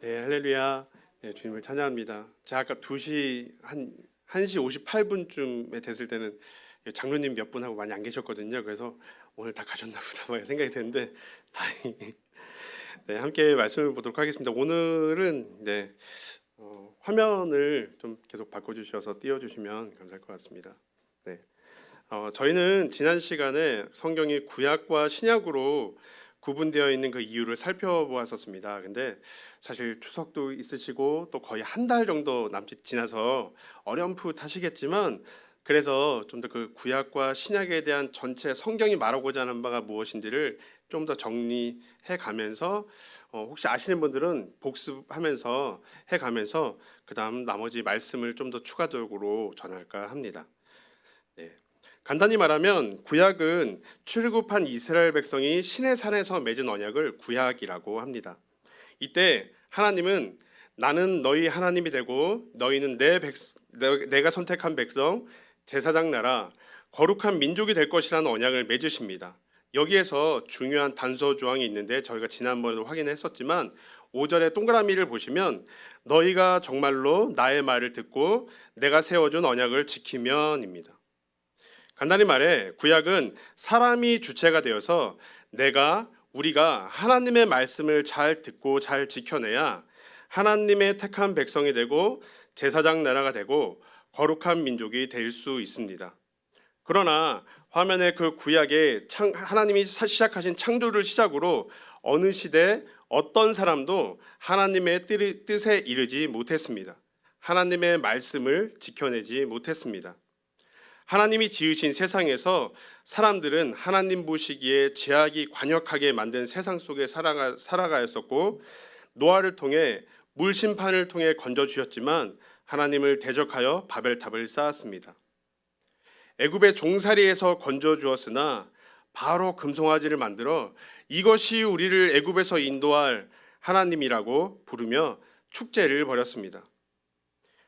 네, 할렐루야. 네, 주님을 찬양합니다. 제가 아까 2시 한 1시 58분쯤에 됐을 때는 장로님 몇 분 하고 많이 안 계셨거든요. 그래서 오늘 다 가셨나 보다 막 생각이 드는데 다행히 네, 함께 말씀을 보도록 하겠습니다. 오늘은 화면을 좀 계속 바꿔주셔서 띄워주시면 감사할 것 같습니다. 네, 저희는 지난 시간에 성경이 구약과 신약으로 구분되어 있는 그 이유를 살펴보았었습니다. 근데 사실 추석도 있으시고 또 거의 한 달 정도 남짓 지나서 어렴풋하시겠지만, 그래서 좀 더 그 구약과 신약에 대한 전체 성경이 말하고자 하는 바가 무엇인지를 좀 더 정리해 가면서 혹시 아시는 분들은 복습하면서 해가면서 그 다음 나머지 말씀을 좀 더 추가적으로 전할까 합니다. 네. 간단히 말하면 구약은 출애굽한 이스라엘 백성이 시내산에서 맺은 언약을 구약이라고 합니다. 이때 하나님은 나는 너희 하나님이 되고 너희는 내가 선택한 백성, 제사장 나라, 거룩한 민족이 될 것이라는 언약을 맺으십니다. 여기에서 중요한 단서 조항이 있는데 저희가 지난번에도 확인했었지만 5절의 동그라미를 보시면 너희가 정말로 나의 말을 듣고 내가 세워준 언약을 지키면입니다. 간단히 말해 구약은 사람이 주체가 되어서 우리가 하나님의 말씀을 잘 듣고 잘 지켜내야 하나님의 택한 백성이 되고 제사장 나라가 되고 거룩한 민족이 될 수 있습니다. 그러나 화면에 그 구약에 하나님이 시작하신 창조를 시작으로 어느 시대 어떤 사람도 하나님의 뜻에 이르지 못했습니다. 하나님의 말씀을 지켜내지 못했습니다. 하나님이 지으신 세상에서 사람들은 하나님 보시기에 죄악이 관역하게 만든 세상 속에 살아가였었고, 노아를 통해 물심판을 통해 건져주셨지만 하나님을 대적하여 바벨탑을 쌓았습니다. 애굽의 종살이에서 건져주었으나 바로 금송아지를 만들어 이것이 우리를 애굽에서 인도할 하나님이라고 부르며 축제를 벌였습니다.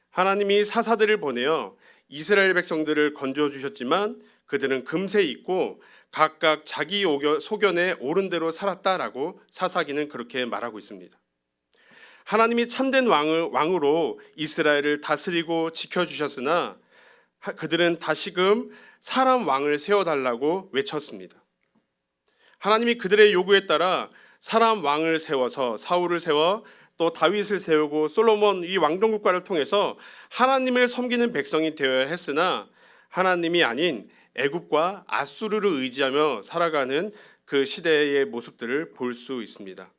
하나님이 사사들을 보내어 이스라엘 백성들을 건져주셨지만 그들은 금세 잊고 각각 자기 소견에 옳은 대로 살았다라고 사사기는 그렇게 말하고 있습니다. 하나님이 참된 왕으로 이스라엘을 다스리고 지켜주셨으나 그들은 다시금 사람 왕을 세워달라고 외쳤습니다. 하나님이 그들의 요구에 따라 사람 왕을 세워서 사울을 세워 또 다윗을 세우고 솔로몬 이 왕정 국가를 통해서 하나님을 섬기는 백성이 되어야 했으나 하나님이 아닌 애굽과 아수르를 의지하며 살아가는 그 시대의 모습들을 볼 수 있습니다.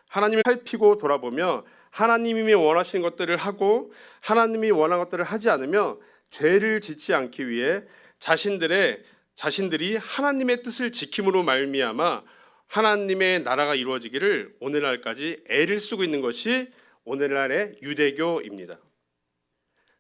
하나님을 살피고 돌아보며 하나님이 원하시는 것들을 하고 하나님이 원하는 것들을 하지 않으며 죄를 짓지 않기 위해 자신들이 하나님의 뜻을 지킴으로 말미암아 하나님의 나라가 이루어지기를 오늘날까지 애를 쓰고 있는 것이 오늘날의 유대교입니다.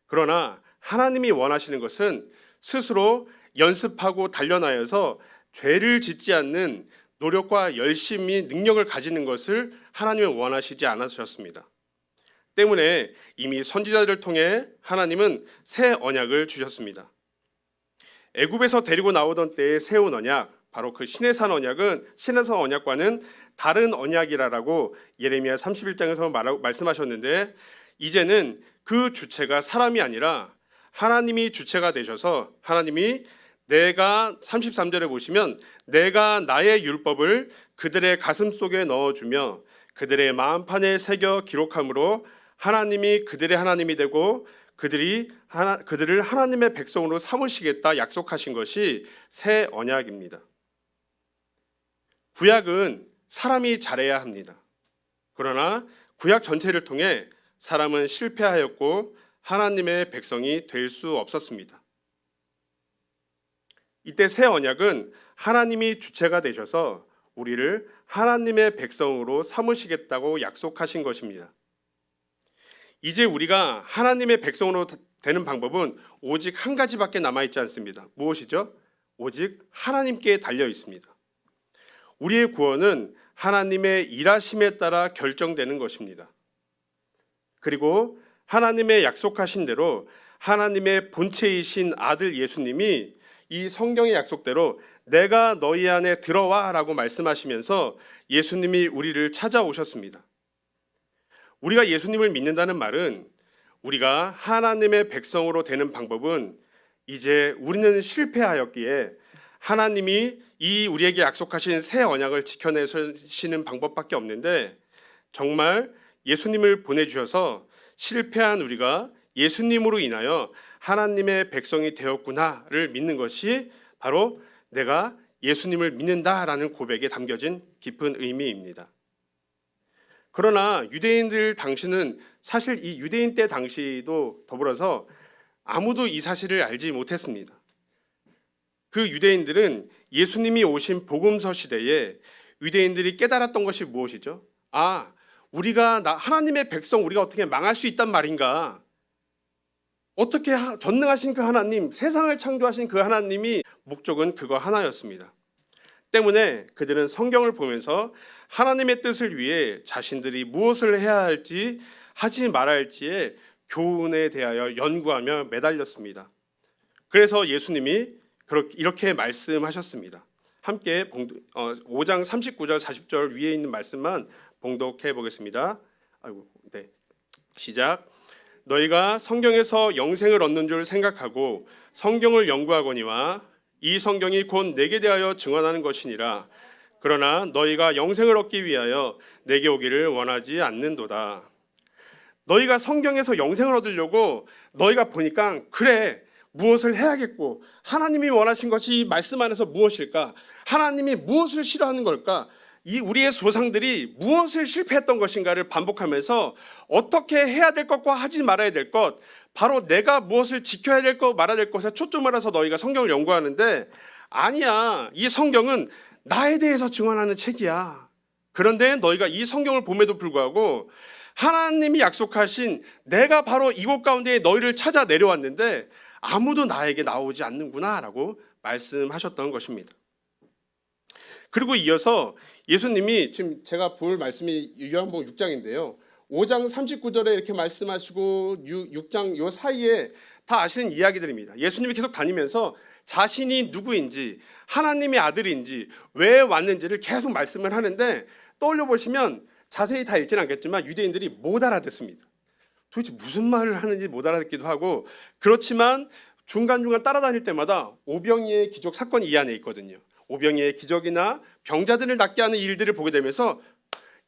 그러나 하나님이 원하시는 것은 스스로 연습하고 단련하여서 죄를 짓지 않는 노력과 열심히 능력을 가지는 것을 하나님은 원하시지 않으셨습니다. 때문에 이미 선지자들을 통해 하나님은 새 언약을 주셨습니다. 애굽에서 데리고 나오던 때에 세운 언약, 바로 그 시내산 언약과는 다른 언약이라고 예레미야 31장에서 말씀하셨는데, 이제는 그 주체가 사람이 아니라 하나님이 주체가 되셔서 하나님이 33절에 보시면 내가 나의 율법을 그들의 가슴 속에 넣어주며 그들의 마음판에 새겨 기록함으로 하나님이 그들의 하나님이 되고 그들을 하나님의 백성으로 삼으시겠다 약속하신 것이 새 언약입니다. 구약은 사람이 잘해야 합니다. 그러나 구약 전체를 통해 사람은 실패하였고 하나님의 백성이 될 수 없었습니다. 이때 새 언약은 하나님이 주체가 되셔서 우리를 하나님의 백성으로 삼으시겠다고 약속하신 것입니다. 이제 우리가 하나님의 백성으로 되는 방법은 오직 한 가지밖에 남아있지 않습니다. 무엇이죠? 오직 하나님께 달려 있습니다. 우리의 구원은 하나님의 일하심에 따라 결정되는 것입니다. 그리고 하나님의 약속하신 대로 하나님의 본체이신 아들 예수님이 이 성경의 약속대로 내가 너희 안에 들어와 라고 말씀하시면서 예수님이 우리를 찾아오셨습니다. 우리가 예수님을 믿는다는 말은 우리가 하나님의 백성으로 되는 방법은 이제 우리는 실패하였기에 하나님이 이 우리에게 약속하신 새 언약을 지켜내시는 방법밖에 없는데, 정말 예수님을 보내주셔서 실패한 우리가 예수님으로 인하여 하나님의 백성이 되었구나를 믿는 것이 바로 내가 예수님을 믿는다라는 고백에 담겨진 깊은 의미입니다. 그러나 유대인들 당시는 사실 이 유대인 때 당시도 더불어서 아무도 이 사실을 알지 못했습니다. 그 유대인들은 예수님이 오신 복음서 시대에 유대인들이 깨달았던 것이 무엇이죠? 우리가 하나님의 백성, 우리가 어떻게 망할 수 있단 말인가? 어떻게 전능하신 그 하나님, 세상을 창조하신 그 하나님이 목적은 그거 하나였습니다. 때문에 그들은 성경을 보면서 하나님의 뜻을 위해 자신들이 무엇을 해야 할지 하지 말아야 할지에 교훈에 대하여 연구하며 매달렸습니다. 그래서 예수님이 이렇게 말씀하셨습니다. 함께 5장 39절 40절 위에 있는 말씀만 봉독해 보겠습니다. 시작. 너희가 성경에서 영생을 얻는 줄 생각하고 성경을 연구하거니와 이 성경이 곧 내게 대하여 증언하는 것이니라. 그러나 너희가 영생을 얻기 위하여 내게 오기를 원하지 않는도다. 너희가 성경에서 영생을 얻으려고 너희가 보니까 그래, 무엇을 해야겠고, 하나님이 원하신 것이 이 말씀 안에서 무엇일까? 하나님이 무엇을 싫어하는 걸까? 이 우리의 조상들이 무엇을 실패했던 것인가를 반복하면서 어떻게 해야 될 것과 하지 말아야 될 것, 바로 내가 무엇을 지켜야 될 것 말아야 될 것에 초점을 해서 너희가 성경을 연구하는데, 아니야, 이 성경은 나에 대해서 증언하는 책이야. 그런데 너희가 이 성경을 봄에도 불구하고 하나님이 약속하신 내가 바로 이곳 가운데 너희를 찾아 내려왔는데 아무도 나에게 나오지 않는구나 라고 말씀하셨던 것입니다. 그리고 이어서 예수님이, 지금 제가 볼 말씀이 요한복음 6장인데요 5장 39절에 이렇게 말씀하시고 6장 요 사이에 다 아시는 이야기들입니다. 예수님이 계속 다니면서 자신이 누구인지, 하나님의 아들인지, 왜 왔는지를 계속 말씀을 하는데, 떠올려 보시면 자세히 다 읽지는 않겠지만 유대인들이 못 알아듣습니다. 도대체 무슨 말을 하는지 못 알아듣기도 하고, 그렇지만 중간중간 따라다닐 때마다 오병이의 기적 사건이 이 안에 있거든요. 오병이의 기적이나 병자들을 낫게 하는 일들을 보게 되면서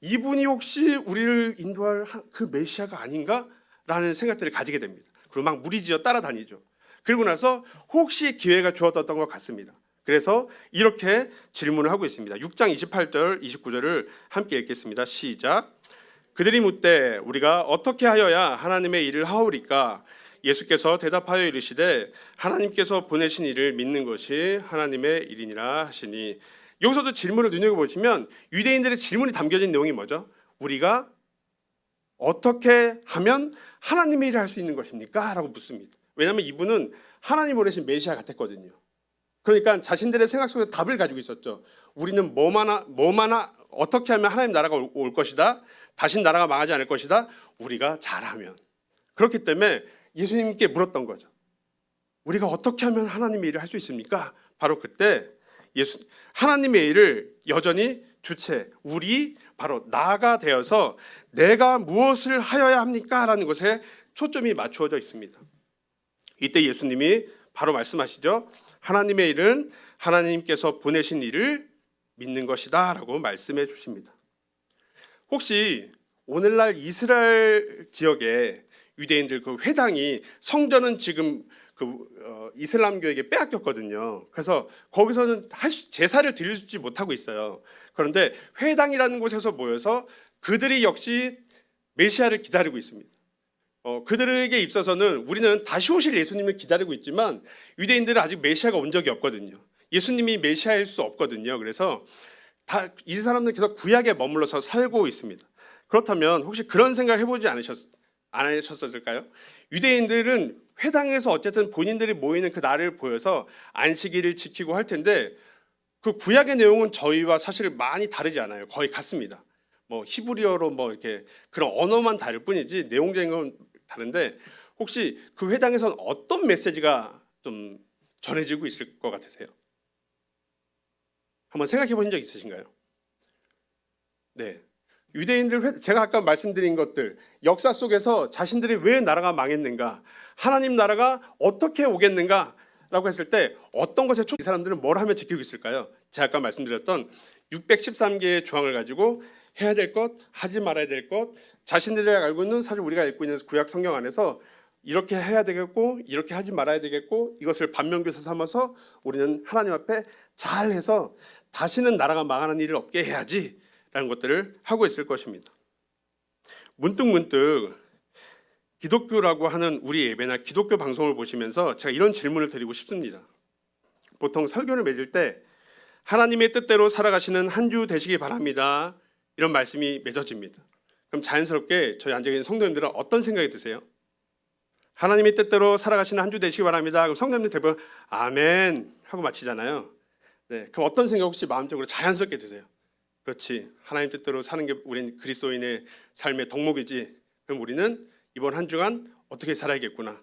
이분이 혹시 우리를 인도할 그 메시아가 아닌가? 라는 생각들을 가지게 됩니다. 그리고 막 무리지어 따라다니죠. 그리고 나서 혹시 기회가 주어졌던 것 같습니다. 그래서 이렇게 질문을 하고 있습니다. 6장 28절 29절을 함께 읽겠습니다. 시작. 그들이 묻되 우리가 어떻게 하여야 하나님의 일을 하오리까? 예수께서 대답하여 이르시되 하나님께서 보내신 이를 믿는 것이 하나님의 일이니라 하시니. 여기서도 질문을 눈여겨보시면 유대인들의 질문이 담겨진 내용이 뭐죠? 우리가 어떻게 하면 하나님의 일을 할 수 있는 것입니까? 라고 묻습니다. 왜냐하면 이분은 하나님 보내신 메시아 같았거든요. 그러니까 자신들의 생각 속에 답을 가지고 있었죠. 우리는 뭐마나 어떻게 하면 하나님 나라가 올 것이다. 다신 나라가 망하지 않을 것이다. 우리가 잘하면. 그렇기 때문에 예수님께 물었던 거죠. 우리가 어떻게 하면 하나님의 일을 할 수 있습니까? 바로 그때 하나님의 일을 여전히 주체, 우리 바로 나가 되어서 내가 무엇을 하여야 합니까? 라는 것에 초점이 맞추어져 있습니다. 이때 예수님이 바로 말씀하시죠. 하나님의 일은 하나님께서 보내신 일을 믿는 것이다 라고 말씀해 주십니다. 혹시 오늘날 이스라엘 지역에 유대인들 그 회당이, 성전은 지금 이슬람교에게 빼앗겼거든요. 그래서 거기서는 제사를 드리지 못하고 있어요. 그런데 회당이라는 곳에서 모여서 그들이 역시 메시아를 기다리고 있습니다. 그들에게 있어서는 우리는 다시 오실 예수님을 기다리고 있지만 유대인들은 아직 메시아가 온 적이 없거든요. 예수님이 메시아일 수 없거든요. 그래서 이 사람들은 계속 구약에 머물러서 살고 있습니다. 그렇다면 혹시 그런 생각 해보지 않으셨을까요? 유대인들은 회당에서 어쨌든 본인들이 모이는 그 날을 보여서 안식일을 지키고 할 텐데, 그 구약의 내용은 저희와 사실 많이 다르지 않아요. 거의 같습니다. 히브리어로 이렇게 그런 언어만 다를 뿐이지 내용적인 건 다른데, 혹시 그 회당에서는 어떤 메시지가 좀 전해지고 있을 것 같으세요? 한번 생각해 보신 적 있으신가요? 네, 유대인들 제가 아까 말씀드린 것들 역사 속에서 자신들이 왜 나라가 망했는가, 하나님 나라가 어떻게 오겠는가 라고 했을 때 어떤 것에 이 사람들은 뭘 하면 지키고 있을까요? 제가 아까 말씀드렸던 613개의 조항을 가지고 해야 될 것, 하지 말아야 될 것, 자신들이 알고 있는, 사실 우리가 읽고 있는 구약 성경 안에서 이렇게 해야 되겠고 이렇게 하지 말아야 되겠고, 이것을 반면교사 삼아서 우리는 하나님 앞에 잘해서 다시는 나라가 망하는 일을 없게 해야지 라는 것들을 하고 있을 것입니다. 문득 기독교라고 하는 우리 예배나 기독교 방송을 보시면서 제가 이런 질문을 드리고 싶습니다. 보통 설교를 맺을 때 하나님의 뜻대로 살아가시는 한 주 되시기 바랍니다, 이런 말씀이 맺어집니다. 그럼 자연스럽게 저희 앉아있는 성도님들은 어떤 생각이 드세요? 하나님의 뜻대로 살아가시는 한 주 되시기 바랍니다. 그럼 성도님들 대부분 아멘 하고 마치잖아요. 네, 그럼 어떤 생각 혹시 마음적으로 자연스럽게 드세요? 그렇지, 하나님 뜻대로 사는 게 우린 그리스도인의 삶의 덕목이지. 그럼 우리는 이번 한 주간 어떻게 살아야겠구나.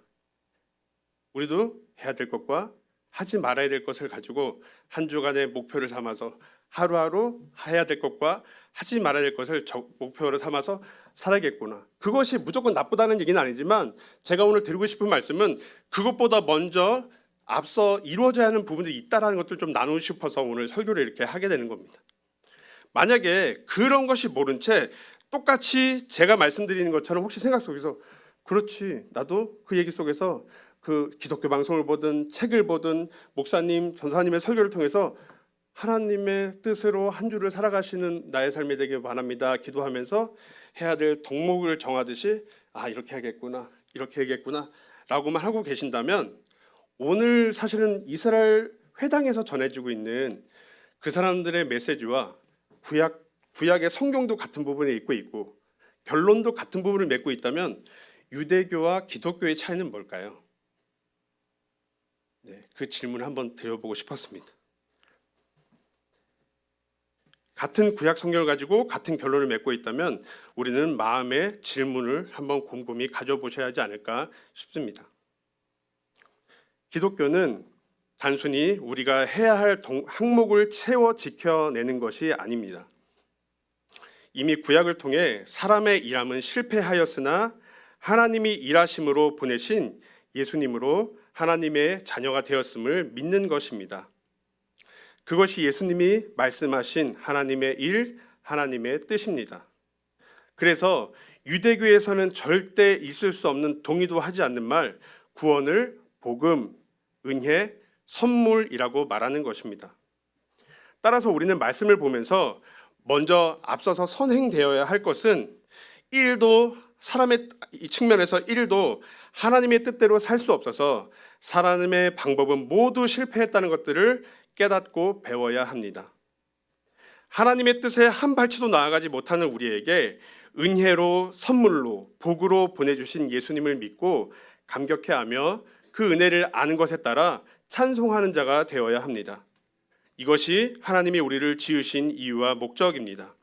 우리도 해야 될 것과 하지 말아야 될 것을 가지고 한 주간의 목표를 삼아서 하루하루 해야 될 것과 하지 말아야 될 것을 목표로 삼아서 살아야겠구나. 그것이 무조건 나쁘다는 얘기는 아니지만 제가 오늘 드리고 싶은 말씀은 그것보다 먼저 앞서 이루어져야 하는 부분들이 있다는 것을 좀 나누고 싶어서 오늘 설교를 이렇게 하게 되는 겁니다. 만약에 그런 것이 모른 채 똑같이 제가 말씀드리는 것처럼 혹시 생각 속에서 그렇지, 나도 그 얘기 속에서 그 기독교 방송을 보든 책을 보든 목사님, 전사님의 설교를 통해서 하나님의 뜻으로 한 주를 살아가시는 나의 삶이 되길 바랍니다 기도하면서 해야 될 덕목을 정하듯이 이렇게 하겠구나, 이렇게 하겠구나 라고만 하고 계신다면, 오늘 사실은 이스라엘 회당에서 전해지고 있는 그 사람들의 메시지와 구약의 성경도 같은 부분에 있고 결론도 같은 부분을 맺고 있다면 유대교와 기독교의 차이는 뭘까요? 네, 그 질문을 한번 드려보고 싶었습니다. 같은 구약 성경을 가지고 같은 결론을 맺고 있다면 우리는 마음의 질문을 한번 곰곰이 가져보셔야 하지 않을까 싶습니다. 기독교는 단순히 우리가 해야 할 항목을 채워 지켜내는 것이 아닙니다. 이미 구약을 통해 사람의 일함은 실패하였으나 하나님이 일하심으로 보내신 예수님으로 하나님의 자녀가 되었음을 믿는 것입니다. 그것이 예수님이 말씀하신 하나님의 일, 하나님의 뜻입니다. 그래서 유대교에서는 절대 있을 수 없는 동의도 하지 않는 말, 구원을 복음, 은혜, 선물이라고 말하는 것입니다. 따라서 우리는 말씀을 보면서 먼저 앞서서 선행되어야 할 것은 1도 사람의 측면에서 1도 하나님의 뜻대로 살 수 없어서 사람의 방법은 모두 실패했다는 것들을 깨닫고 배워야 합니다. 하나님의 뜻에 한 발치도 나아가지 못하는 우리에게 은혜로, 선물로, 복으로 보내주신 예수님을 믿고 감격해하며 그 은혜를 아는 것에 따라 찬송하는 자가 되어야 합니다. 이것이 하나님이 우리를 지으신 이유와 목적입니다.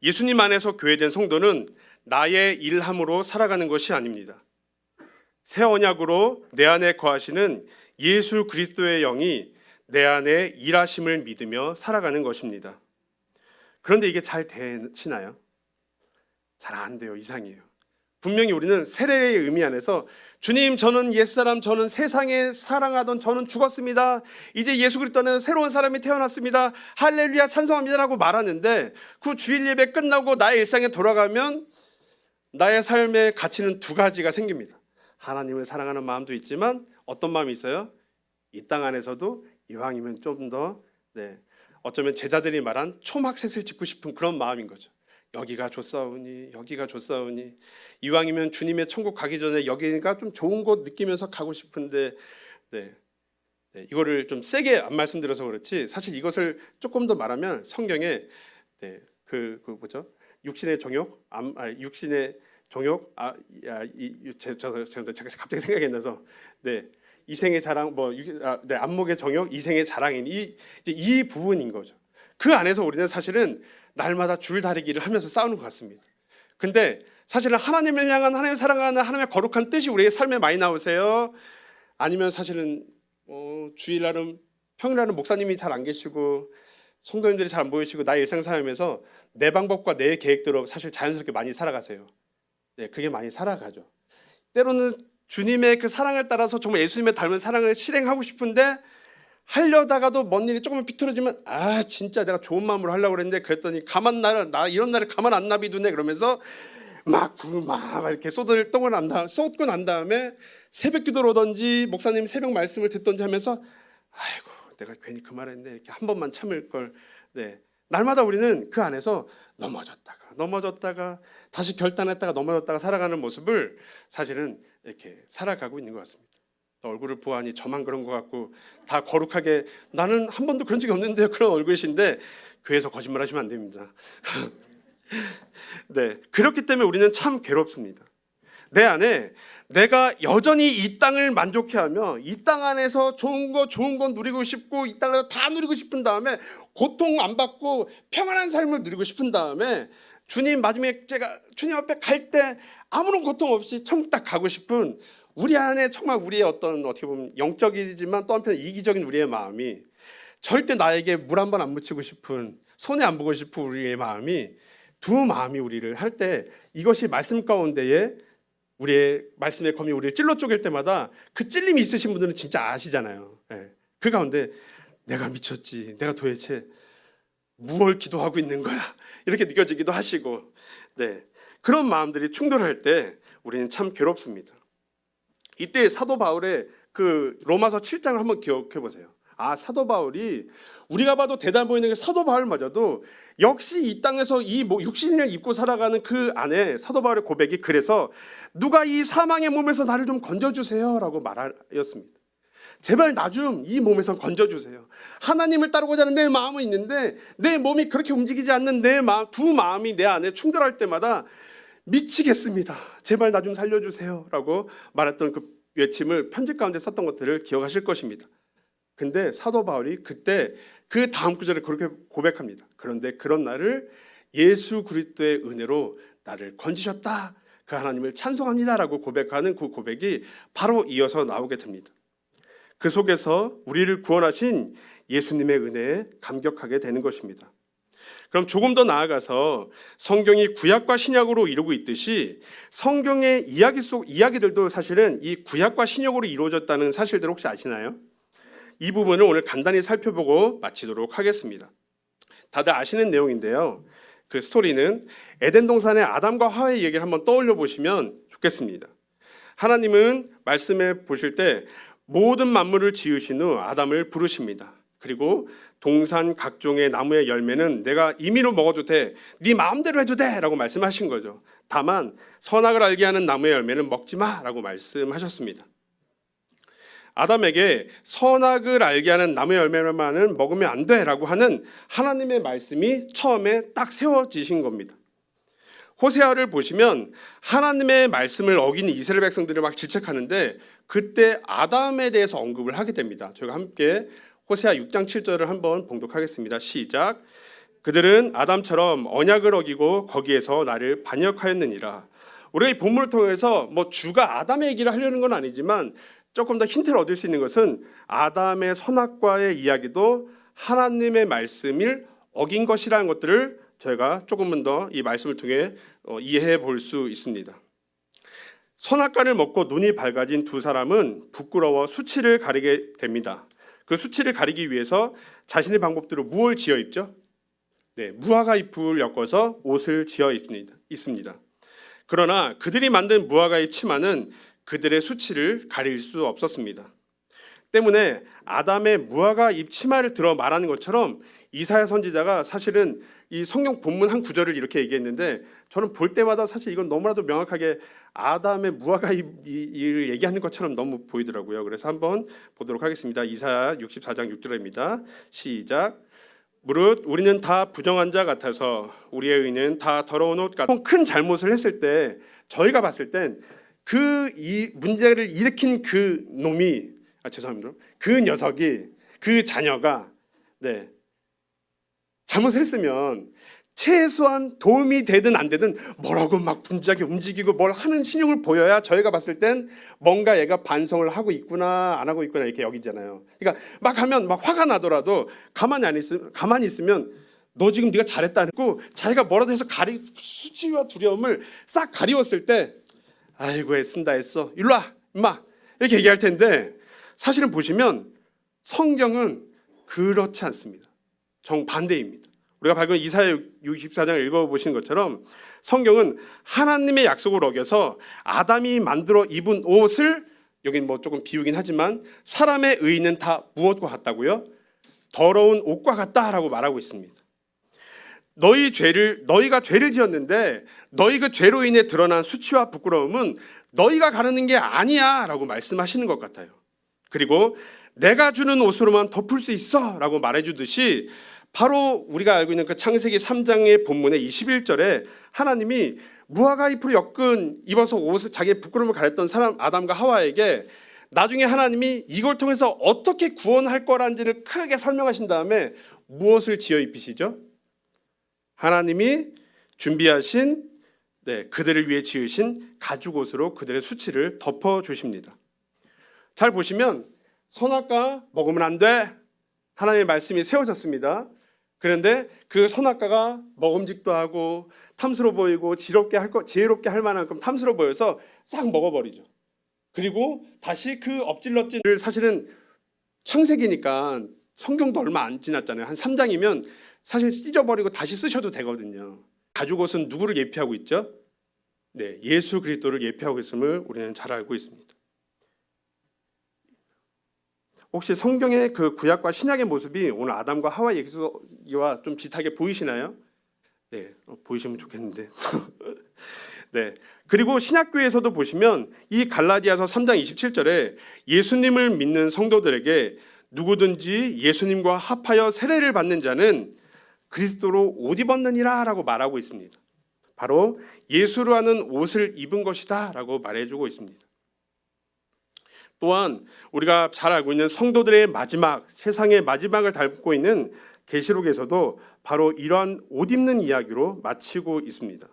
예수님 안에서 교회된 성도는 나의 일함으로 살아가는 것이 아닙니다. 새 언약으로 내 안에 거하시는 예수 그리스도의 영이 내 안에 일하심을 믿으며 살아가는 것입니다. 그런데 이게 잘 되시나요? 잘 안 돼요. 이상해요. 분명히 우리는 세례의 의미 안에서 주님, 저는 옛사람, 저는 세상에 사랑하던 저는 죽었습니다. 이제 예수 그리스도 안에서 새로운 사람이 태어났습니다. 할렐루야 찬송합니다 라고 말하는데 그 주일 예배 끝나고 나의 일상에 돌아가면 나의 삶의 가치는 두 가지가 생깁니다. 하나님을 사랑하는 마음도 있지만 어떤 마음이 있어요? 이 땅 안에서도 이왕이면 좀 더 어쩌면 제자들이 말한 초막셋을 짓고 싶은 그런 마음인 거죠. 여기가 좋사오니 여기가 좋사오니 이왕이면 주님의 천국 가기 전에 여기가 좀 좋은 곳 느끼면서 가고 싶은데 이거를 좀 세게 안 말씀드려서 그렇지 사실 이것을 조금 더 말하면 성경에 육신의 종욕, 육신의 종욕, 제가 갑자기 생각이 안 나서 이생의 자랑, 안목의 정욕, 이생의 자랑인 이 부분인 거죠. 그 안에서 우리는 사실은 날마다 줄다리기를 하면서 싸우는 것 같습니다. 근데 사실은 하나님을 향한, 하나님을 사랑하는 하나님의 거룩한 뜻이 우리의 삶에 많이 나오세요? 아니면 사실은 주일날은 평일날은 목사님이 잘 안 계시고 성도님들이 잘 안 보이시고 나의 일상삶에서 내 방법과 내 계획대로 사실 자연스럽게 많이 살아가세요. 네, 그게 많이 살아가죠. 때로는 주님의 그 사랑을 따라서 정말 예수님의 닮은 사랑을 실행하고 싶은데 하려다가도 뭔 일이 조금만 비틀어지면 진짜 내가 좋은 마음으로 하려고 그랬는데 그랬더니 나 이런 날을 가만 안 놔비두네 그러면서 막 이렇게 쏟고 난 다음에 새벽 기도를 오든지 목사님 새벽 말씀을 듣든지 하면서 아이고 내가 괜히 그 말했네 이렇게 한 번만 참을 걸. 네. 날마다 우리는 그 안에서 넘어졌다가 다시 결단했다가 넘어졌다가 살아가는 모습을 사실은 이렇게 살아가고 있는 것 같습니다. 얼굴을 보아하니 저만 그런 것 같고 다 거룩하게 나는 한 번도 그런 적이 없는데 그런 얼굴이신데 교회에서 거짓말하시면 안 됩니다. 네, 그렇기 때문에 우리는 참 괴롭습니다. 내 안에 내가 여전히 이 땅을 만족해하며 이 땅 안에서 좋은 거 누리고 싶고 이 땅에서 다 누리고 싶은 다음에 고통 안 받고 평안한 삶을 누리고 싶은 다음에 주님 마지막에 제가 주님 앞에 갈 때 아무런 고통 없이 천국 딱 가고 싶은 우리 안에 정말 우리의 어떻게 보면 영적이지만 또 한편 이기적인 우리의 마음이 절대 나에게 물 한 번 안 묻히고 싶은 손해 안 보고 싶은 우리의 마음이 두 마음이 우리를 할 때 이것이 말씀 가운데에 우리의 말씀의 검이 우리를 찔러 쪼갤 때마다 그 찔림이 있으신 분들은 진짜 아시잖아요. 네. 그 가운데 내가 미쳤지 내가 도대체 무얼 기도하고 있는 거야 이렇게 느껴지기도 하시고 네. 그런 마음들이 충돌할 때 우리는 참 괴롭습니다. 이때 사도 바울의 그 로마서 7장을 한번 기억해 보세요. 사도 바울이 우리가 봐도 대단해 보이는 게 사도 바울마저도 역시 이 땅에서 이 육신을 입고 살아가는 그 안에 사도 바울의 고백이 그래서 누가 이 사망의 몸에서 나를 좀 건져주세요 라고 말하였습니다. 제발 나 좀 이 몸에서 건져주세요. 하나님을 따르고자 하는 내 마음은 있는데 내 몸이 그렇게 움직이지 않는 내 마음, 두 마음이 내 안에 충돌할 때마다 미치겠습니다. 제발 나 좀 살려주세요 라고 말했던 그 외침을 편지 가운데 썼던 것들을 기억하실 것입니다. 근데 사도 바울이 그때 그 다음 구절에 그렇게 고백합니다. 그런데 그런 나를 예수 그리스도의 은혜로 나를 건지셨다. 그 하나님을 찬송합니다 라고 고백하는 그 고백이 바로 이어서 나오게 됩니다. 그 속에서 우리를 구원하신 예수님의 은혜에 감격하게 되는 것입니다. 그럼 조금 더 나아가서 성경이 구약과 신약으로 이루고 있듯이 성경의 이야기들도 사실은 이 구약과 신약으로 이루어졌다는 사실들 혹시 아시나요? 이 부분을 오늘 간단히 살펴보고 마치도록 하겠습니다. 다들 아시는 내용인데요. 그 스토리는 에덴 동산의 아담과 하와의 얘기를 한번 떠올려 보시면 좋겠습니다. 하나님은 말씀해 보실 때 모든 만물을 지으신 후 아담을 부르십니다. 그리고 동산 각종의 나무의 열매는 내가 임의로 먹어도 돼, 네 마음대로 해도 돼 라고 말씀하신 거죠. 다만 선악을 알게 하는 나무의 열매는 먹지 마 라고 말씀하셨습니다. 아담에게 선악을 알게 하는 나무의 열매만은 먹으면 안 돼라고 하는 하나님의 말씀이 처음에 딱 세워지신 겁니다. 호세아를 보시면 하나님의 말씀을 어기는 이스라엘 백성들을 막 질책하는데 그때 아담에 대해서 언급을 하게 됩니다. 저희가 함께 호세아 6장 7절을 한번 봉독하겠습니다. 시작. 그들은 아담처럼 언약을 어기고 거기에서 나를 반역하였느니라. 우리가 이 본문을 통해서 주가 아담의 얘기를 하려는 건 아니지만 조금 더 힌트를 얻을 수 있는 것은 아담의 선악과의 이야기도 하나님의 말씀을 어긴 것이라는 것들을 저희가 조금은 더 이 말씀을 통해 이해해 볼 수 있습니다. 선악과를 먹고 눈이 밝아진 두 사람은 부끄러워 수치를 가리게 됩니다. 그 수치를 가리기 위해서 자신의 방법대로 무엇을 지어 입죠? 네, 무화과 잎을 엮어서 옷을 지어 입습니다. 그러나 그들이 만든 무화과 잎 치마는 그들의 수치를 가릴 수 없었습니다. 때문에 아담의 무화과 잎 치마를 들어 말하는 것처럼 이사야 선지자가 사실은 이 성경 본문 한 구절을 이렇게 얘기했는데 저는 볼 때마다 사실 이건 너무나도 명확하게 아담의 무화과 잎을 얘기하는 것처럼 너무 보이더라고요. 그래서 한번 보도록 하겠습니다. 이사야 64장 6절입니다. 시작. 무릇 우리는 다 부정한 자 같아서 우리의 의는 다 더러운 옷 같아. 큰 잘못을 했을 때 저희가 봤을 땐 이 문제를 일으킨 그 놈이 죄송합니다. 그 녀석이 그 자녀가 잘못을 했으면 최소한 도움이 되든 안 되든 뭐라고 막 분주하게 움직이고 뭘 하는 신용을 보여야 저희가 봤을 땐 뭔가 얘가 반성을 하고 있구나 안 하고 있구나 이렇게 여기잖아요. 그러니까 막 하면 막 화가 나더라도 가만히 있으면 너 지금 네가 잘했다 고 자기가 뭐라도 해서 수치와 두려움을 싹 가리웠을 때 아이고 애쓴다 애써 일로 와 임마 이렇게 얘기할 텐데, 사실은 보시면 성경은 그렇지 않습니다. 정반대입니다. 우리가 밝은 이사야 64장을 읽어보신 것처럼 성경은 하나님의 약속을 어겨서 아담이 만들어 입은 옷을, 여긴 뭐 조금 비우긴 하지만 사람의 의는 다 무엇과 같다고요? 더러운 옷과 같다라고 말하고 있습니다. 너희가 죄를 지었는데 너희 그 죄로 인해 드러난 수치와 부끄러움은 너희가 가르는 게 아니야 라고 말씀하시는 것 같아요. 그리고 내가 주는 옷으로만 덮을 수 있어 라고 말해주듯이 바로 우리가 알고 있는 그 창세기 3장의 본문의 21절에 하나님이 무화과 잎으로 입어서 옷을 자기의 부끄러움을 가렸던 사람 아담과 하와에게 나중에 하나님이 이걸 통해서 어떻게 구원할 거란지를 크게 설명하신 다음에 무엇을 지어 입히시죠? 하나님이 준비하신 그들을 위해 지으신 가죽옷으로 그들의 수치를 덮어주십니다. 잘 보시면 선악과 먹으면 안 돼. 하나님의 말씀이 세워졌습니다. 그런데 그 선악과가 먹음직도 하고 탐스러워 보이고 지혜롭게 할 만큼 탐스러워 보여서 싹 먹어버리죠. 그리고 다시 그 엎질러진을, 사실은 창세기니까 성경도 얼마 안 지났잖아요. 한 3장이면 사실 찢어버리고 다시 쓰셔도 되거든요. 가죽옷은 누구를 예표하고 있죠? 네, 예수 그리스도를 예표하고 있음을 우리는 잘 알고 있습니다. 혹시 성경의 그 구약과 신약의 모습이 오늘 아담과 하와 얘기와 좀 비슷하게 보이시나요? 네, 보이시면 좋겠는데. 네. 그리고 신약교회에서도 보시면 이 갈라디아서 3장 27절에 예수님을 믿는 성도들에게 누구든지 예수님과 합하여 세례를 받는 자는 그리스도로 옷 입었느니라 라고 말하고 있습니다. 바로 예수로 하는 옷을 입은 것이다 라고 말해주고 있습니다. 또한 우리가 잘 알고 있는 성도들의 마지막, 세상의 마지막을 담고 있는 계시록에서도 바로 이러한 옷 입는 이야기로 마치고 있습니다.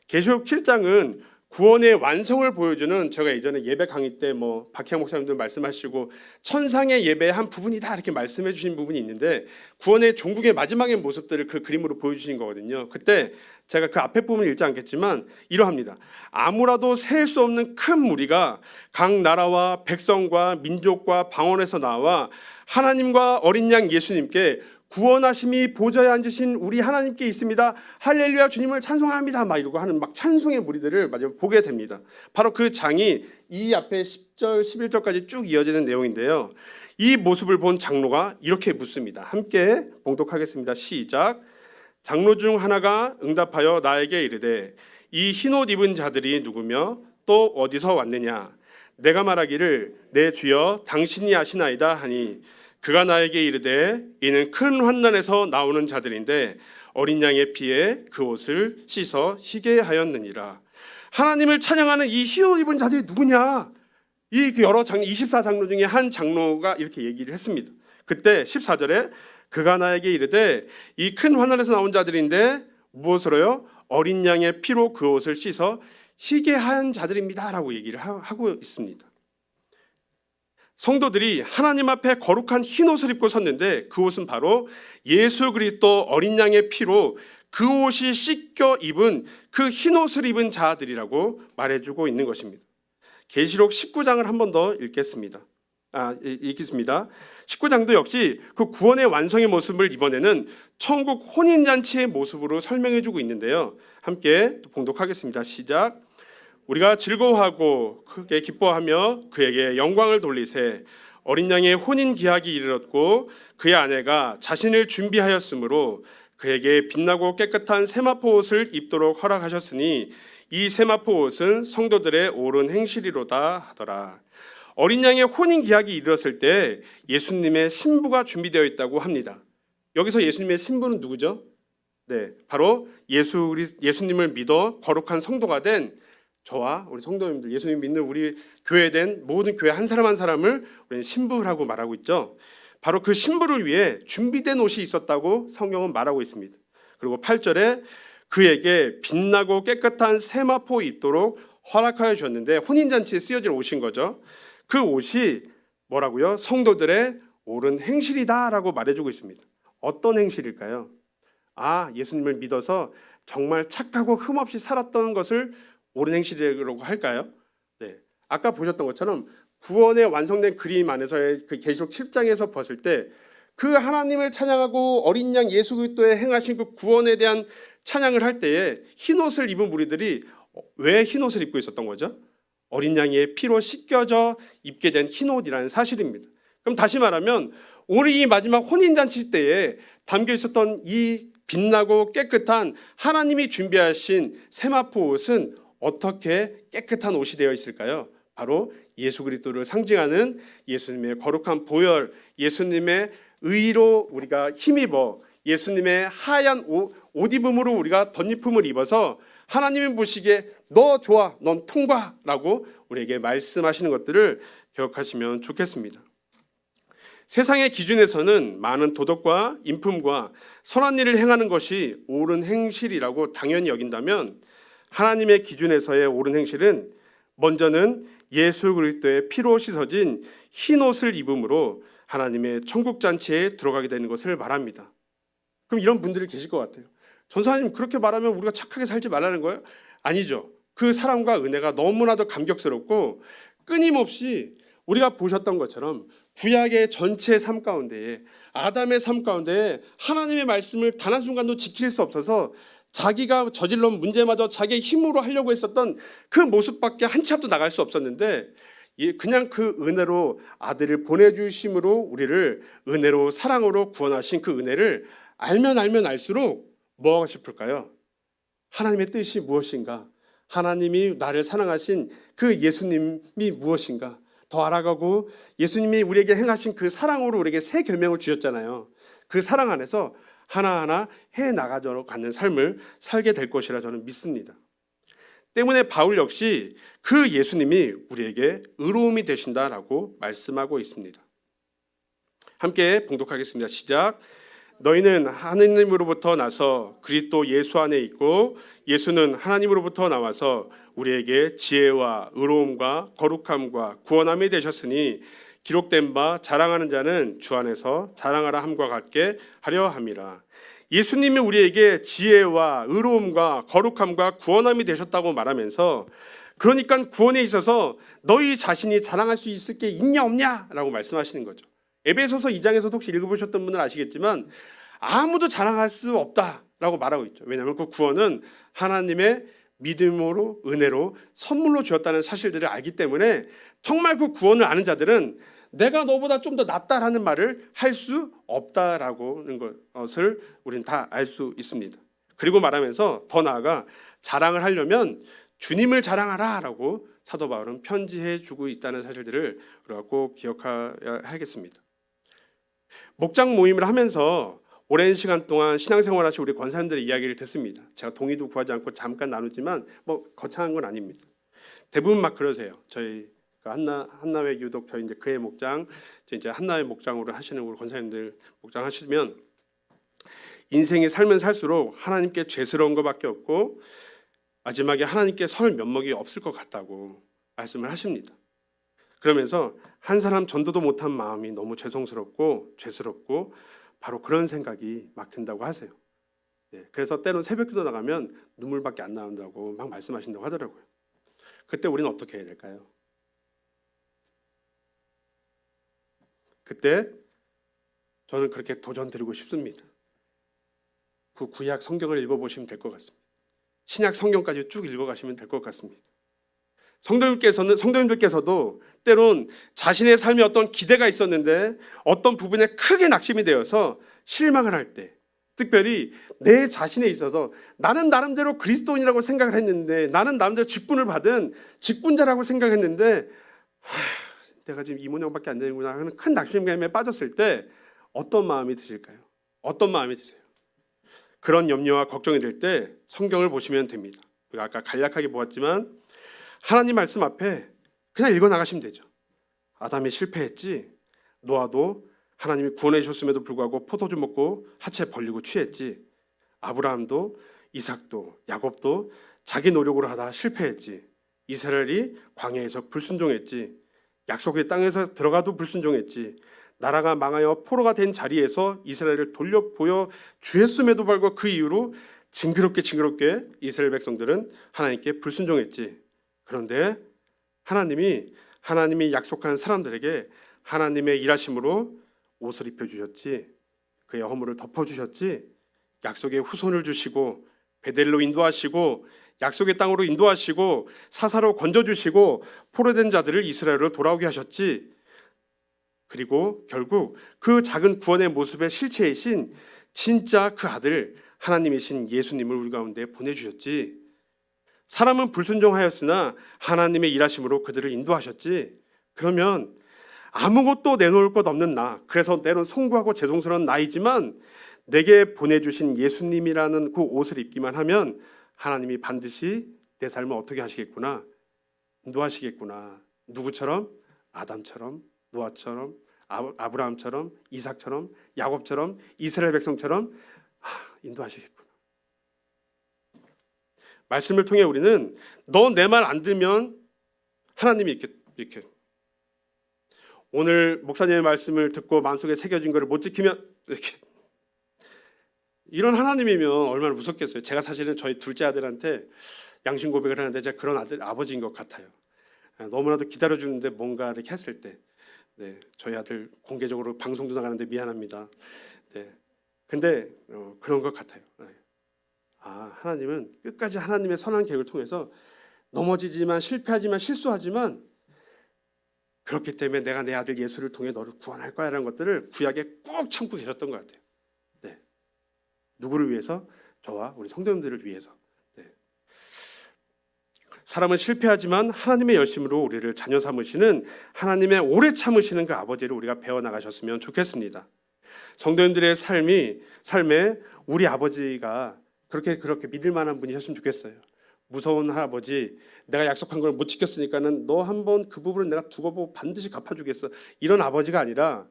계시록 7장은 구원의 완성을 보여주는, 제가 예전에 예배 강의 때 박혜영 목사님들 말씀하시고 천상의 예배의 한 부분이다 이렇게 말씀해 주신 부분이 있는데, 구원의 종국의 마지막의 모습들을 그 그림으로 보여주신 거거든요. 그때 제가 그 앞에 부분을 읽지 않겠지만 이러합니다. 아무라도 셀 수 없는 큰 무리가 각 나라와 백성과 민족과 방언에서 나와 하나님과 어린 양 예수님께 구원하심이 보좌에 앉으신 우리 하나님께 있습니다. 할렐루야 주님을 찬송합니다. 막 이러고 하는 막 찬송의 무리들을 마저 보게 됩니다. 바로 그 장이 이 앞에 10절 11절까지 쭉 이어지는 내용인데요. 이 모습을 본 장로가 이렇게 묻습니다. 함께 봉독하겠습니다. 시작. 장로 중 하나가 응답하여 나에게 이르되 이 흰옷 입은 자들이 누구며 또 어디서 왔느냐. 내가 말하기를 내 주여 당신이 아시나이다 하니 그가 나에게 이르되 이는 큰 환난에서 나오는 자들인데 어린 양의 피에 그 옷을 씻어 희게 하였느니라. 하나님을 찬양하는 이 흰옷 입은 자들이 누구냐. 이 여러 24장로 중에 한 장로가 이렇게 얘기를 했습니다. 그때 14절에 그가 나에게 이르되 이 큰 환난에서 나온 자들인데 무엇으로요? 어린 양의 피로 그 옷을 씻어 희게 한 자들입니다 라고 얘기를 하고 있습니다. 성도들이 하나님 앞에 거룩한 흰 옷을 입고 섰는데 그 옷은 바로 예수 그리스도 어린 양의 피로 그 옷이 씻겨 입은 그 흰 옷을 입은 자들이라고 말해주고 있는 것입니다. 계시록 19장을 한 번 더 읽겠습니다. 19장도 역시 그 구원의 완성의 모습을 이번에는 천국 혼인잔치의 모습으로 설명해주고 있는데요. 함께 봉독하겠습니다. 시작. 우리가 즐거워하고 크게 기뻐하며 그에게 영광을 돌리세. 어린 양의 혼인 기약이 이르렀고 그의 아내가 자신을 준비하였으므로 그에게 빛나고 깨끗한 세마포 옷을 입도록 허락하셨으니 이 세마포 옷은 성도들의 옳은 행실이로다 하더라. 어린 양의 혼인 기약이 이르렀을 때 예수님의 신부가 준비되어 있다고 합니다. 여기서 예수님의 신부는 누구죠? 네, 바로 예수님을 믿어 거룩한 성도가 된 저와 우리 성도님들, 예수님 믿는 우리 교회된 모든 교회 한 사람 한 사람을 우리는 신부라고 말하고 있죠. 바로 그 신부를 위해 준비된 옷이 있었다고 성경은 말하고 있습니다. 그리고 8절에 그에게 빛나고 깨끗한 세마포 입도록 허락하여 주셨는데, 혼인잔치에 쓰여질 옷인 거죠. 그 옷이 뭐라고요? 성도들의 옳은 행실이다라고 말해주고 있습니다. 어떤 행실일까요? 예수님을 믿어서 정말 착하고 흠없이 살았던 것을 옳은 행실이라고 할까요? 네. 아까 보셨던 것처럼 구원의 완성된 그림 안에서의 그 계시록 7장에서 봤을 때 그 하나님을 찬양하고 어린 양 예수 그리스도의 행하신 그 구원에 대한 찬양을 할 때에 흰옷을 입은 무리들이 왜 흰옷을 입고 있었던 거죠? 어린 양의 피로 씻겨져 입게 된 흰옷이라는 사실입니다. 그럼 다시 말하면 우리 이 마지막 혼인잔치 때에 담겨 있었던 이 빛나고 깨끗한 하나님이 준비하신 세마포 옷은 어떻게 깨끗한 옷이 되어 있을까요? 바로 예수 그리스도를 상징하는 예수님의 거룩한 보혈, 예수님의 의로 우리가 힘입어 예수님의 하얀 옷 입음으로 우리가 덧입음을 입어서 하나님이 보시기에 너 좋아, 넌 통과라고 우리에게 말씀하시는 것들을 기억하시면 좋겠습니다. 세상의 기준에서는 많은 도덕과 인품과 선한 일을 행하는 것이 옳은 행실이라고 당연히 여긴다면, 하나님의 기준에서의 옳은 행실은 먼저는 예수 그리스도의 피로 씻어진 흰 옷을 입음으로 하나님의 천국 잔치에 들어가게 되는 것을 말합니다. 그럼 이런 분들이 계실 것 같아요. 전사님, 그렇게 말하면 우리가 착하게 살지 말라는 거예요? 아니죠. 그 사랑과 은혜가 너무나도 감격스럽고 끊임없이 우리가 보셨던 것처럼 구약의 전체 삶 가운데에, 아담의 삶 가운데에 하나님의 말씀을 단 한순간도 지킬 수 없어서 자기가 저질러온 문제마저 자기의 힘으로 하려고 했었던 그 모습밖에 한 치 앞도 나갈 수 없었는데, 그냥 그 은혜로 아들을 보내주심으로 우리를 은혜로 사랑으로 구원하신 그 은혜를 알면 알수록 뭐 하고 싶을까요? 하나님의 뜻이 무엇인가? 하나님이 나를 사랑하신 그 예수님이 무엇인가? 더 알아가고 예수님이 우리에게 행하신 그 사랑으로 우리에게 새 계명을 주셨잖아요. 그 사랑 안에서 하나하나 해나가져 가는 삶을 살게 될 것이라 저는 믿습니다. 때문에 바울 역시 그 예수님이 우리에게 의로움이 되신다라고 말씀하고 있습니다. 함께 봉독하겠습니다. 시작. 너희는 하나님으로부터 나서 그리스도 예수 안에 있고 예수는 하나님으로부터 나와서 우리에게 지혜와 의로움과 거룩함과 구원함이 되셨으니 기록된 바 자랑하는 자는 주 안에서 자랑하라 함과 같게 하려 함이라. 예수님이 우리에게 지혜와 의로움과 거룩함과 구원함이 되셨다고 말하면서, 그러니까 구원에 있어서 너희 자신이 자랑할 수 있을 게 있냐 없냐라고 말씀하시는 거죠. 에베소서 2장에서도 혹시 읽어보셨던 분은 아시겠지만 아무도 자랑할 수 없다라고 말하고 있죠. 왜냐하면 그 구원은 하나님의 믿음으로 은혜로 선물로 주었다는 사실들을 알기 때문에 정말 그 구원을 아는 자들은 내가 너보다 좀 더 낫다라는 말을 할 수 없다라는 것을 우리는 다 알 수 있습니다. 그리고 말하면서 더 나아가 자랑을 하려면 주님을 자랑하라라고 사도 바울은 편지해 주고 있다는 사실들을 우리가 꼭 기억해야겠습니다. 목장 모임을 하면서 오랜 시간 동안 신앙생활 하시고 우리 권사님들의 이야기를 듣습니다. 제가 동의도 구하지 않고 잠깐 나누지만 뭐 거창한 건 아닙니다. 대부분 막 그러세요. 저희 한나회 유독 저희 이제 그의 목장, 이제 한나회 목장으로 하시는 우리 권사님들 목장 하시면 인생이 살면 살수록 하나님께 죄스러운 것밖에 없고 마지막에 하나님께 설 면목이 없을 것 같다고 말씀을 하십니다. 그러면서 한 사람 전도도 못한 마음이 너무 죄송스럽고 죄스럽고 바로 그런 생각이 막 든다고 하세요. 그래서 때론 새벽기도 나가면 눈물밖에 안 나온다고 막 말씀하신다고 하더라고요. 그때 우리는 어떻게 해야 될까요? 그때 저는 그렇게 도전 드리고 싶습니다. 그 구약 성경을 읽어보시면 될 것 같습니다. 신약 성경까지 쭉 읽어가시면 될 것 같습니다. 성도님들께서도 때론 자신의 삶에 어떤 기대가 있었는데 어떤 부분에 크게 낙심이 되어서 실망을 할 때, 특별히 내 자신에 있어서 나는 나름대로 그리스도인이라고 생각을 했는데, 나는 나름대로 직분을 받은 직분자라고 생각했는데 내가 지금 이 모양밖에 안 되는구나 하는 큰 낙심감에 빠졌을 때 어떤 마음이 드실까요? 어떤 마음이 드세요? 그런 염려와 걱정이 될 때 성경을 보시면 됩니다. 우리가 아까 간략하게 보았지만 하나님 말씀 앞에 그냥 읽어나가시면 되죠. 아담이 실패했지, 노아도 하나님이 구원해 주셨음에도 불구하고 포도주 먹고 하체 벌리고 취했지, 아브라함도 이삭도 야곱도 자기 노력으로 하다 실패했지. 이스라엘이 광야에서 불순종했지. 약속의 땅에서 들어가도 불순종했지. 나라가 망하여 포로가 된 자리에서 이스라엘을 돌려 보여 주했음에도 불구하고 그 이후로 징그럽게 이스라엘 백성들은 하나님께 불순종했지. 그런데 하나님이 약속한 사람들에게 하나님의 일하심으로 옷을 입혀주셨지. 그의 허물을 덮어주셨지. 약속의 후손을 주시고 베델로 인도하시고 약속의 땅으로 인도하시고 사사로 건져주시고 포로된 자들을 이스라엘로 돌아오게 하셨지. 그리고 결국 그 작은 구원의 모습의 실체이신 진짜 그 아들 하나님이신 예수님을 우리 가운데 보내주셨지. 사람은 불순종하였으나 하나님의 일하심으로 그들을 인도하셨지. 그러면 아무것도 내놓을 것 없는 나, 그래서 때론 송구하고 죄송스러운 나이지만 내게 보내주신 예수님이라는 그 옷을 입기만 하면 하나님이 반드시 내 삶을 어떻게 하시겠구나, 인도하시겠구나. 누구처럼? 아담처럼, 노아처럼, 아브라함처럼, 이삭처럼, 야곱처럼, 이스라엘 백성처럼 인도하시겠구나. 말씀을 통해 우리는 너 내 말 안 들으면 하나님이 이렇게 오늘 목사님의 말씀을 듣고 마음속에 새겨진 것을 못 지키면 이렇게, 이런 하나님이면 얼마나 무섭겠어요. 제가 사실은 저희 둘째 아들한테 양심 고백을 하는데 제가 그런 아버지인 것 같아요. 너무나도 기다려주는데 뭔가 이렇게 했을 때, 저희 아들 공개적으로 방송도 나가는데 미안합니다. 근데 그런 것 같아요. 하나님은 끝까지 하나님의 선한 계획을 통해서 넘어지지만 실패하지만 실수하지만 그렇기 때문에 내가 내 아들 예수를 통해 너를 구원할 거야 라는 것들을 구약에 꼭 참고 계셨던 것 같아요. 누구를 위해서? 저와 우리 성도님들을 위해서. 사람은 실패하지만 하나님의 열심으로 우리를 자녀 삼으시는 하나님의 오래 참으시는 그 아버지를 우리가 배워나가셨으면 좋겠습니다. 성도님들의 삶에 우리 아버지가 그렇게 믿을 만한 분이셨으면 좋겠어요. 무서운 할아버지, 내가 약속한 걸 못 지켰으니까는 너 한번 그 부분은 내가 두고 보고 반드시 갚아주겠어. 이런 아버지가 아니라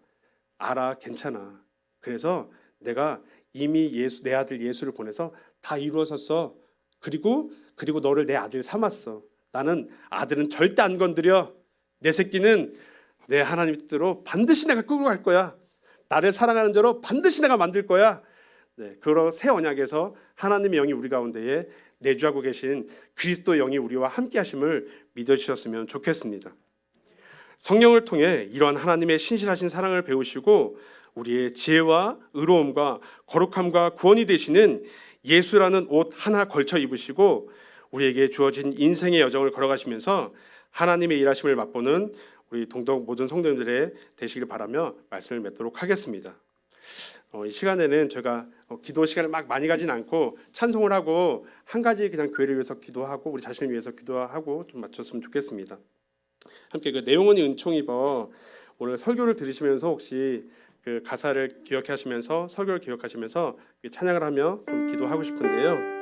알아, 괜찮아. 그래서 내가 이미 내 아들 예수를 보내서 다 이루어졌어. 그리고 너를 내 아들 삼았어. 나는 아들은 절대 안 건드려. 내 새끼는 내 하나님 뜻대로 반드시 내가 끌고 갈 거야. 나를 사랑하는 자로 반드시 내가 만들 거야. 그러 새 언약에서 하나님의 영이 우리 가운데에 내주하고 계신 그리스도 영이 우리와 함께 하심을 믿어주셨으면 좋겠습니다. 성령을 통해 이러한 하나님의 신실하신 사랑을 배우시고 우리의 지혜와 의로움과 거룩함과 구원이 되시는 예수라는 옷 하나 걸쳐 입으시고 우리에게 주어진 인생의 여정을 걸어가시면서 하나님의 일하심을 맛보는 우리 동덕 모든 성도님들의 되시길 바라며 말씀을 맺도록 하겠습니다. 이 시간에는 제가 기도 시간을 막 많이 가진 않고 찬송을 하고 한 가지 그냥 교회를 위해서 기도하고 우리 자신을 위해서 기도하고 좀 마쳤으면 좋겠습니다. 함께 그 내용은 은총입어 오늘 설교를 들으시면서 혹시 그 가사를 기억하시면서 설교를 기억하시면서 찬양을 하며 좀 기도하고 싶은데요.